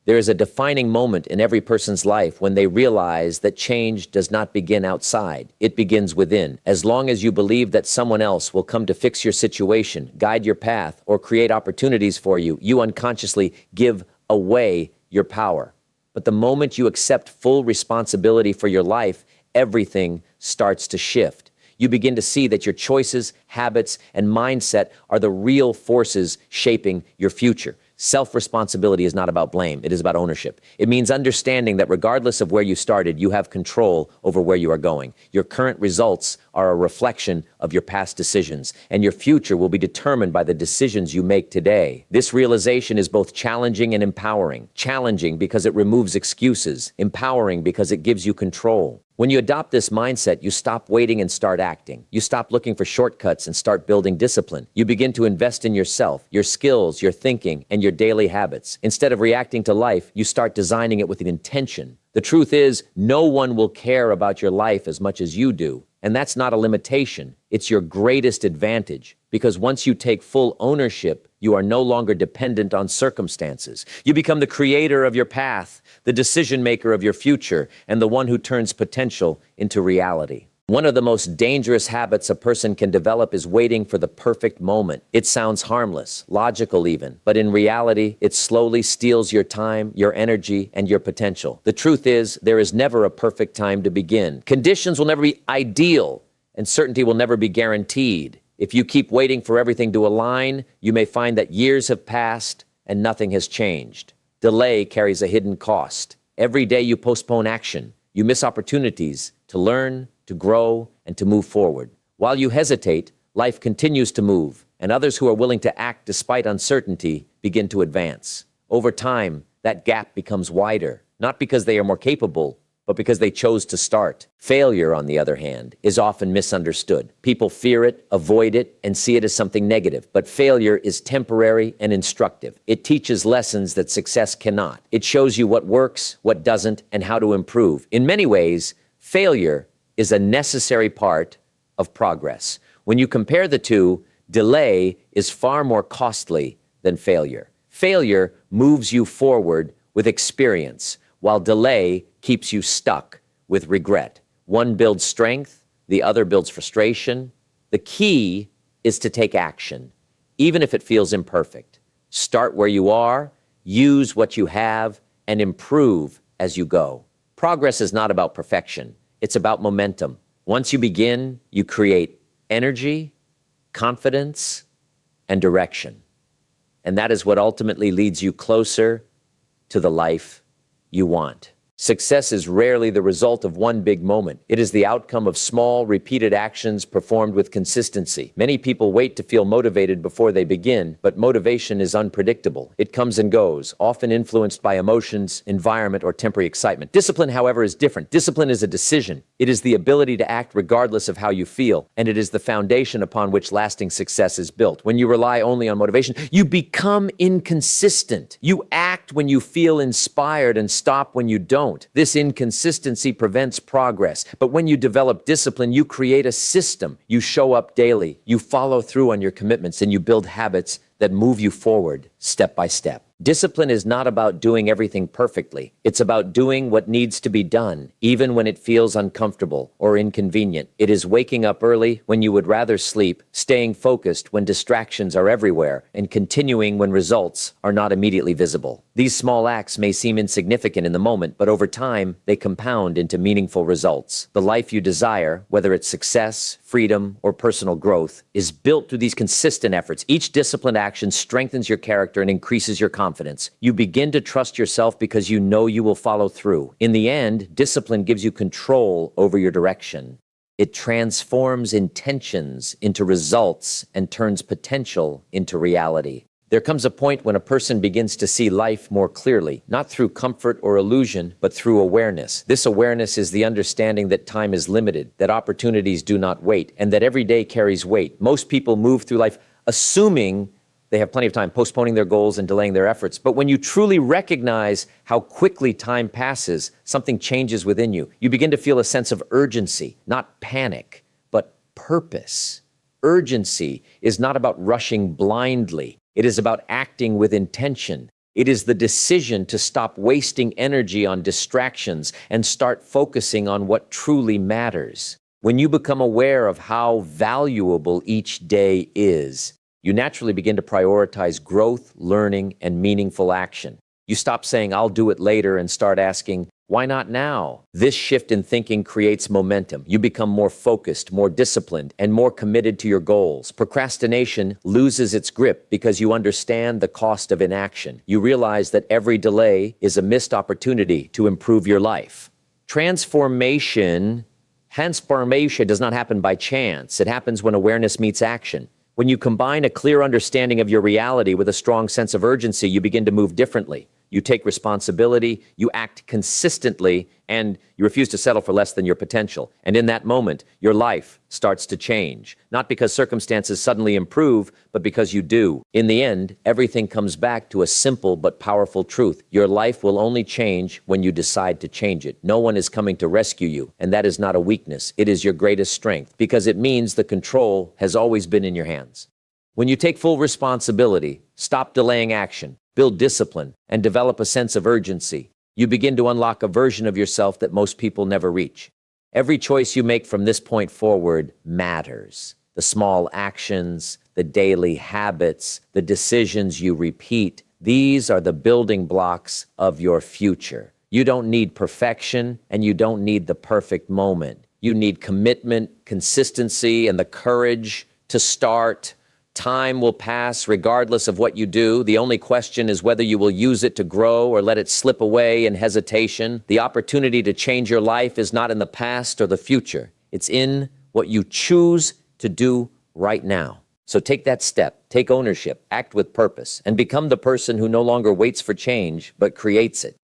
There is a defining moment in every person's life when they realize that change does not begin outside. It begins within. As long as you believe that someone else will come to fix your situation, guide your path, or create opportunities for you, you unconsciously give away your power. But the moment you accept full responsibility for your life, everything starts to shift. You begin to see that your choices, habits, and mindset are the real forces shaping your future. Self-responsibility is not about blame. It is about ownership. It means understanding that regardless of where you started, you have control over where you are going. Your current results are a reflection of your past decisions, and your future will be determined by the decisions you make today. This realization is both challenging and empowering. Challenging because it removes excuses. Empowering because it gives you control. When you adopt this mindset, you stop waiting and start acting. You stop looking for shortcuts and start building discipline. You begin to invest in yourself, your skills, your thinking, and your daily habits. Instead of reacting to life, you start designing it with an intention. The truth is, no one will care about your life as much as you do. And that's not a limitation. It's your greatest advantage. Because once you take full ownership, you are no longer dependent on circumstances. You become the creator of your path, the decision maker of your future, and the one who turns potential into reality. One of the most dangerous habits a person can develop is waiting for the perfect moment. It sounds harmless, logical even, but in reality, it slowly steals your time, your energy, and your potential. The truth is, there is never a perfect time to begin. Conditions will never be ideal, and certainty will never be guaranteed. If you keep waiting for everything to align, you may find that years have passed and nothing has changed. Delay carries a hidden cost. Every day you postpone action, you miss opportunities to learn, to grow, and to move forward. While you hesitate, life continues to move, and others who are willing to act despite uncertainty begin to advance. Over time, that gap becomes wider, not because they are more capable, but because they chose to start. Failure, on the other hand, is often misunderstood. People fear it, avoid it, and see it as something negative. But failure is temporary and instructive. It teaches lessons that success cannot. It shows you what works, what doesn't, and how to improve. In many ways, failure is a necessary part of progress. When you compare the two, delay is far more costly than failure. Failure moves you forward with experience, while delay keeps you stuck with regret. One builds strength, the other builds frustration. The key is to take action, even if it feels imperfect. Start where you are, use what you have, and improve as you go. Progress is not about perfection. It's about momentum. Once you begin, you create energy, confidence, and direction. And that is what ultimately leads you closer to the life you want. Success is rarely the result of one big moment. It is the outcome of small, repeated actions performed with consistency. Many people wait to feel motivated before they begin, but motivation is unpredictable. It comes and goes, often influenced by emotions, environment, or temporary excitement. Discipline, however, is different. Discipline is a decision. It is the ability to act regardless of how you feel, and it is the foundation upon which lasting success is built. When you rely only on motivation, you become inconsistent. You act when you feel inspired and stop when you don't. This inconsistency prevents progress. But when you develop discipline, you create a system. You show up daily, you follow through on your commitments, and you build habits that move you forward step by step. Discipline is not about doing everything perfectly. It's about doing what needs to be done, even when it feels uncomfortable or inconvenient. It is waking up early when you would rather sleep, staying focused when distractions are everywhere, and continuing when results are not immediately visible. These small acts may seem insignificant in the moment, but over time, they compound into meaningful results. The life you desire, whether it's success, freedom, or personal growth, is built through these consistent efforts. Each disciplined action strengthens your character and increases your confidence. You begin to trust yourself because you know you will follow through. In the end, discipline gives you control over your direction. It transforms intentions into results and turns potential into reality. There comes a point when a person begins to see life more clearly, not through comfort or illusion, but through awareness. This awareness is the understanding that time is limited, that opportunities do not wait, and that every day carries weight. Most people move through life assuming they have plenty of time, postponing their goals and delaying their efforts. But when you truly recognize how quickly time passes, something changes within you. You begin to feel a sense of urgency, not panic, but purpose. Urgency is not about rushing blindly. It is about acting with intention. It is the decision to stop wasting energy on distractions and start focusing on what truly matters. When you become aware of how valuable each day is, you naturally begin to prioritize growth, learning, and meaningful action. You stop saying, "I'll do it later," and start asking, "Why not now?" This shift in thinking creates momentum. You become more focused, more disciplined, and more committed to your goals. Procrastination loses its grip because you understand the cost of inaction. You realize that every delay is a missed opportunity to improve your life. Transformation does not happen by chance. It happens when awareness meets action. When you combine a clear understanding of your reality with a strong sense of urgency, you begin to move differently. You take responsibility, you act consistently, and you refuse to settle for less than your potential. And in that moment, your life starts to change. Not because circumstances suddenly improve, but because you do. In the end, everything comes back to a simple but powerful truth. Your life will only change when you decide to change it. No one is coming to rescue you, and that is not a weakness. It is your greatest strength, because it means the control has always been in your hands. When you take full responsibility, stop delaying action, build discipline, and develop a sense of urgency, you begin to unlock a version of yourself that most people never reach. Every choice you make from this point forward matters. The small actions, the daily habits, the decisions you repeat, these are the building blocks of your future. You don't need perfection, and you don't need the perfect moment. You need commitment, consistency, and the courage to start. Time will pass regardless of what you do. The only question is whether you will use it to grow or let it slip away in hesitation. The opportunity to change your life is not in the past or the future. It's in what you choose to do right now. So take that step, take ownership, act with purpose, and become the person who no longer waits for change, but creates it.